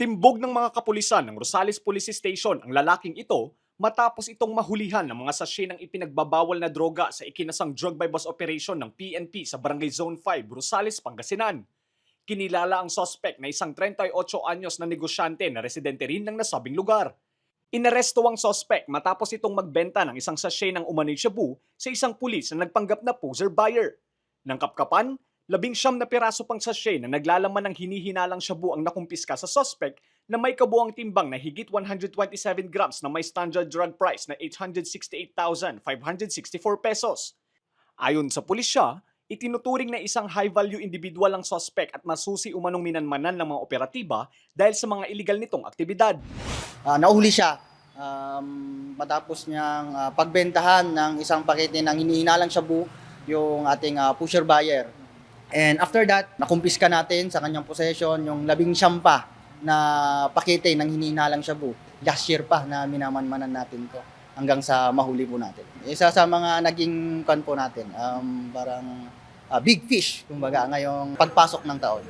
Timbog ng mga kapulisan ng Rosales Police Station ang lalaking ito matapos itong mahulihan ng mga sachet ng ipinagbabawal na droga sa ikinasang drug by bus operation ng PNP sa Barangay Zone 5, Rosales, Pangasinan. Kinilala ang suspect na isang 38 anyos na negosyante na residente rin ng nasabing lugar. Inaresto ang suspect matapos itong magbenta ng isang sachet ng umano'y shabu sa isang pulis na nagpanggap na poser buyer. Nang kapkapan, 19 na piraso pang sachet na naglalaman ng hinihinalang shabu ang nakumpiska sa suspect na may kabuang timbang na higit 127 grams na may standard drug price na 868,564 pesos. Ayon sa pulisya, itinuturing na isang high-value individual ang suspect at masusi umanong minanmanan ng mga operatiba dahil sa mga illegal nitong aktibidad. Nahuli siya matapos niyang pagbentahan ng isang pakete ng hinihinalang shabu yung ating pusher buyer. And after that, nakumpiska natin sa kanyang possession yung 19 pa na pakete ng hinihinalang shabu. Last year pa na minamanmanan natin to hanggang sa mahuli po natin. Isa sa mga naging po natin, parang big fish, kumbaga, ngayong pagpasok ng taon.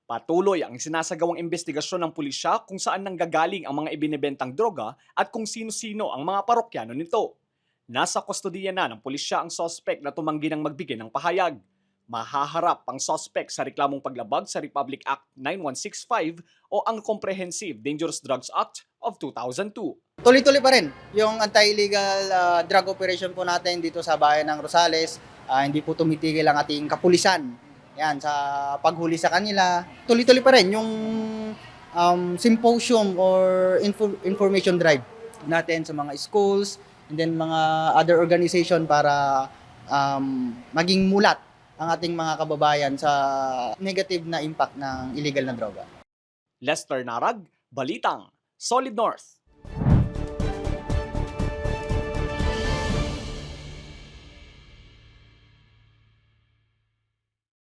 Patuloy ang sinasagawang investigasyon ng pulisya kung saan nanggagaling ang mga ibinebentang droga at kung sino-sino ang mga parokyano nito. Nasa kustodiya na ng pulisya ang suspect na tumanggi ng magbigay ng pahayag. Mahaharap ang suspect sa reklamong paglabag sa Republic Act 9165 o ang Comprehensive Dangerous Drugs Act of 2002. Tuloy-tuloy pa rin yung anti-illegal drug operation po natin dito sa bayan ng Rosales. Hindi po tumitigil ang ating kapulisan. Yan, sa paghuli sa kanila. Tuloy-tuloy pa rin yung symposium or information drive natin sa mga schools and then mga other organization para maging mulat ang ating mga kababayan sa negative na impact ng illegal na droga. Lester Narag, Balitang, Solid North.